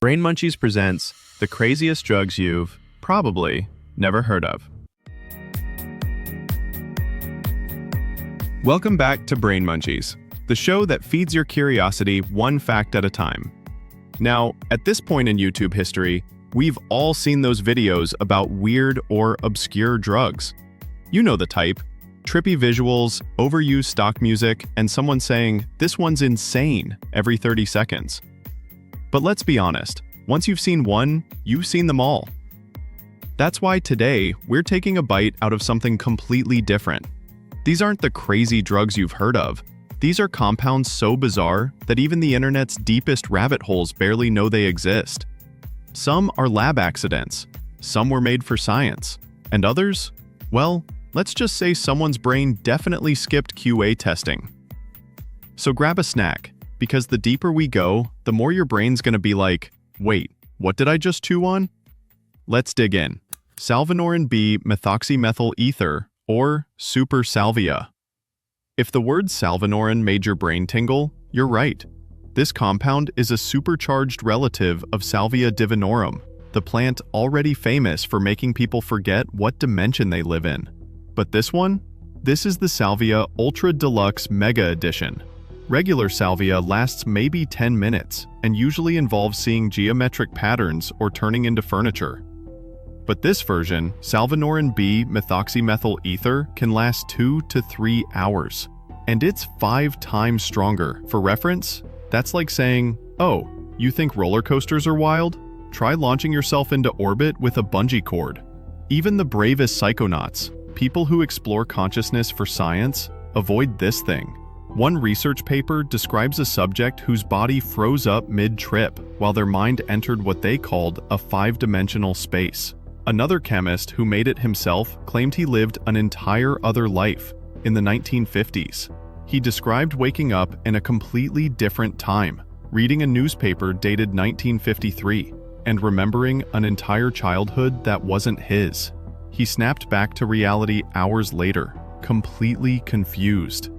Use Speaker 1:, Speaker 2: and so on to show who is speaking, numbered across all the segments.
Speaker 1: Brain Munchies presents the craziest drugs you've probably never heard of. Welcome back to Brain Munchies, the show that feeds your curiosity one fact at a time. Now, at this point in YouTube history, we've all seen those videos about weird or obscure drugs. You know the type: trippy visuals, overused stock music, and someone saying, "This one's insane," every 30 seconds. But let's be honest, once you've seen one, you've seen them all. That's why today, we're taking a bite out of something completely different. These aren't the crazy drugs you've heard of. These are compounds so bizarre that even the internet's deepest rabbit holes barely know they exist. Some are lab accidents, some were made for science, and others, well, let's just say someone's brain definitely skipped QA testing. So grab a snack, because the deeper we go, the more your brain's gonna be like, wait, what did I just chew on? Let's dig in. Salvinorin B methoxymethyl ether, or super salvia. If the word salvinorin made your brain tingle, you're right. This compound is a supercharged relative of Salvia divinorum, the plant already famous for making people forget what dimension they live in. But this one? This is the Salvia Ultra Deluxe Mega Edition. Regular salvia lasts maybe 10 minutes and usually involves seeing geometric patterns or turning into furniture. But this version, Salvinorin B methoxymethyl ether, can last 2 to 3 hours. And it's 5 times stronger. For reference, that's like saying, oh, you think roller coasters are wild? Try launching yourself into orbit with a bungee cord. Even the bravest psychonauts, people who explore consciousness for science, avoid this thing. One research paper describes a subject whose body froze up mid-trip while their mind entered what they called a 5-dimensional space. Another chemist who made it himself claimed he lived an entire other life in the 1950s. He described waking up in a completely different time, reading a newspaper dated 1953, and remembering an entire childhood that wasn't his. He snapped back to reality hours later, completely confused.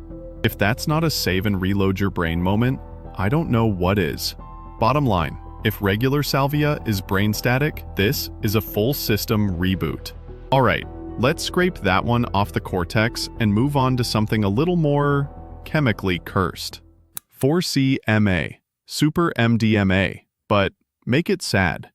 Speaker 1: If that's not a save and reload your brain moment, I don't know what is. Bottom line, if regular salvia is brain static, this is a full system reboot. Alright, let's scrape that one off the cortex and move on to something a little more chemically cursed. 4C-MA, super MDMA, but make it sad.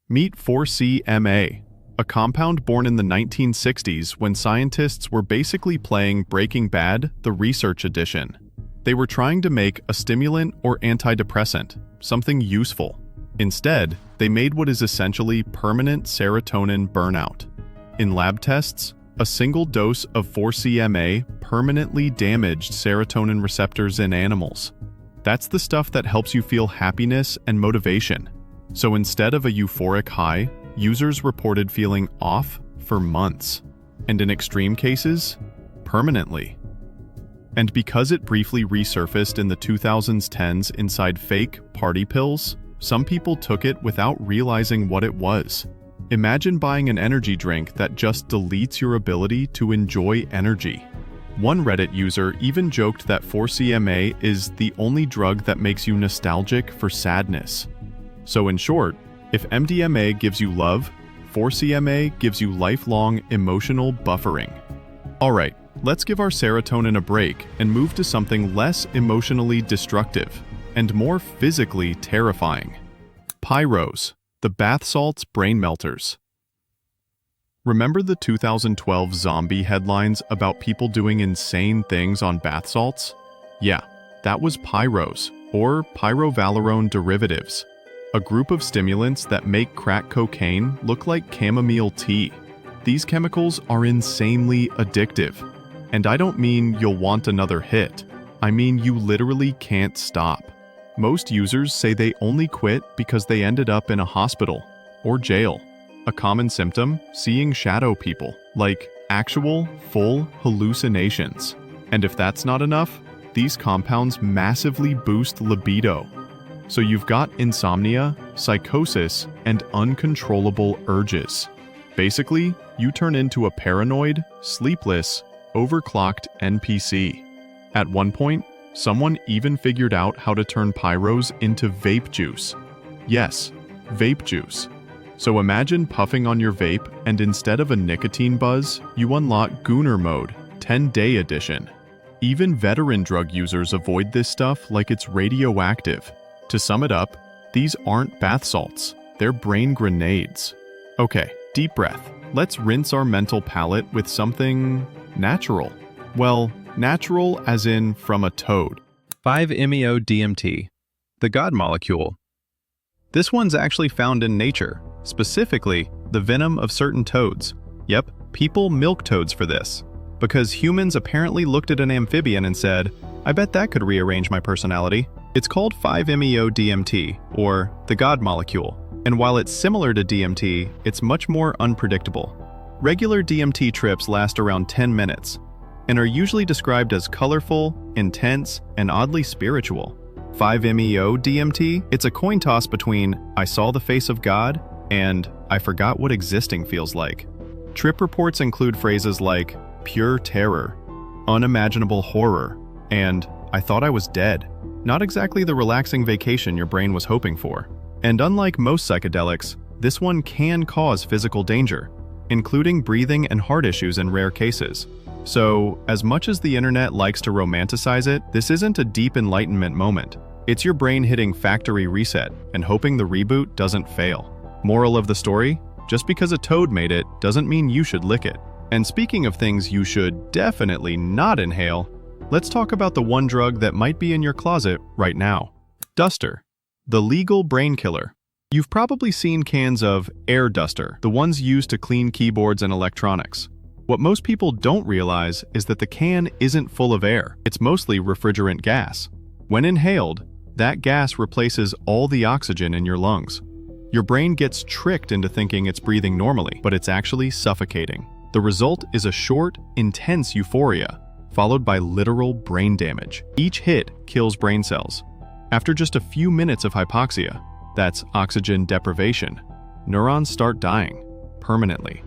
Speaker 1: Meet 4C-MA, a compound born in the 1960s when scientists were basically playing Breaking Bad, the research edition. They were trying to make a stimulant or antidepressant, something useful. Instead, they made what is essentially permanent serotonin burnout. In lab tests, a single dose of 4C-MA permanently damaged serotonin receptors in animals. That's the stuff that helps you feel happiness and motivation. So instead of a euphoric high, users reported feeling off for months, and in extreme cases, permanently. And because it briefly resurfaced in the 2010s inside fake party pills, some people took it without realizing what it was. Imagine buying an energy drink that just deletes your ability to enjoy energy. One Reddit user even joked that 4C-MA is the only drug that makes you nostalgic for sadness. So in short, if MDMA gives you love, 4C-MA gives you lifelong emotional buffering. Alright, let's give our serotonin a break and move to something less emotionally destructive and more physically terrifying. Pyros, the bath salts brain melters. Remember the 2012 zombie headlines about people doing insane things on bath salts? Yeah, that was pyros, or pyrovalerone derivatives. A group of stimulants that make crack cocaine look like chamomile tea. These chemicals are insanely addictive. And I don't mean you'll want another hit. I mean you literally can't stop. Most users say they only quit because they ended up in a hospital or jail. A common symptom, seeing shadow people, like actual, full hallucinations. And if that's not enough, these compounds massively boost libido. So you've got insomnia, psychosis, and uncontrollable urges. Basically, you turn into a paranoid, sleepless, overclocked NPC. At one point, someone even figured out how to turn pyros into vape juice. Yes, vape juice. So imagine puffing on your vape and instead of a nicotine buzz, you unlock Gooner Mode, 10-day edition. Even veteran drug users avoid this stuff like it's radioactive. To sum it up, these aren't bath salts, they're brain grenades. Okay, deep breath. Let's rinse our mental palate with something natural. Well, natural as in from a toad.
Speaker 2: 5-MeO-DMT, the God molecule. This one's actually found in nature, specifically the venom of certain toads. Yep, people milk toads for this, because humans apparently looked at an amphibian and said, I bet that could rearrange my personality. It's called 5-MeO-DMT, or the God molecule, and while it's similar to DMT, it's much more unpredictable. Regular DMT trips last around 10 minutes, and are usually described as colorful, intense, and oddly spiritual. 5-MeO-DMT, it's a coin toss between I saw the face of God and I forgot what existing feels like. Trip reports include phrases like pure terror, unimaginable horror, and I thought I was dead. Not exactly the relaxing vacation your brain was hoping for. And unlike most psychedelics, this one can cause physical danger, including breathing and heart issues in rare cases. So, as much as the internet likes to romanticize it, this isn't a deep enlightenment moment. It's your brain hitting factory reset and hoping the reboot doesn't fail. Moral of the story? Just because a toad made it doesn't mean you should lick it. And speaking of things you should definitely not inhale, let's talk about the one drug that might be in your closet right now. Duster, the legal brain killer. You've probably seen cans of air duster, the ones used to clean keyboards and electronics. What most people don't realize is that the can isn't full of air. It's mostly refrigerant gas. When inhaled, that gas replaces all the oxygen in your lungs. Your brain gets tricked into thinking it's breathing normally, but it's actually suffocating. The result is a short, intense euphoria, followed by literal brain damage. Each hit kills brain cells. After just a few minutes of hypoxia, that's oxygen deprivation, neurons start dying permanently.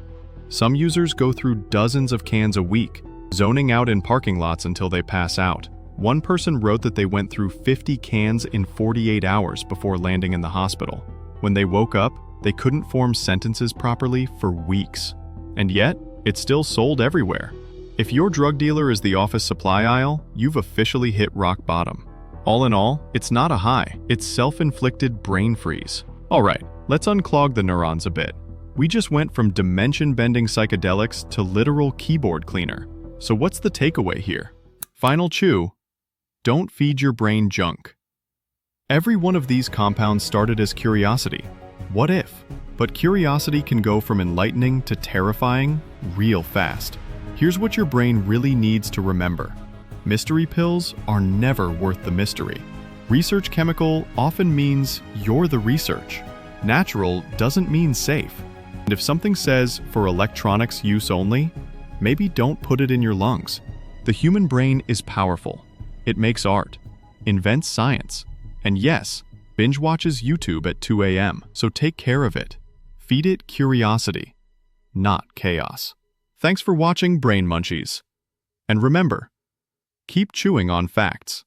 Speaker 2: Some users go through dozens of cans a week, zoning out in parking lots until they pass out. One person wrote that they went through 50 cans in 48 hours before landing in the hospital. When they woke up, they couldn't form sentences properly for weeks. And yet, it's still sold everywhere. If your drug dealer is the office supply aisle, you've officially hit rock bottom. All in all, it's not a high, it's self-inflicted brain freeze. Alright, let's unclog the neurons a bit. We just went from dimension-bending psychedelics to literal keyboard cleaner. So what's the takeaway here? Final chew: don't feed your brain junk. Every one of these compounds started as curiosity. What if? But curiosity can go from enlightening to terrifying real fast. Here's what your brain really needs to remember. Mystery pills are never worth the mystery. Research chemical often means you're the research. Natural doesn't mean safe. And if something says for electronics use only, maybe don't put it in your lungs. The human brain is powerful. It makes art, invents science, and yes, binge watches YouTube at 2 a.m., so take care of it. Feed it curiosity, not chaos. Thanks for watching Brain Munchies. And remember, keep chewing on facts.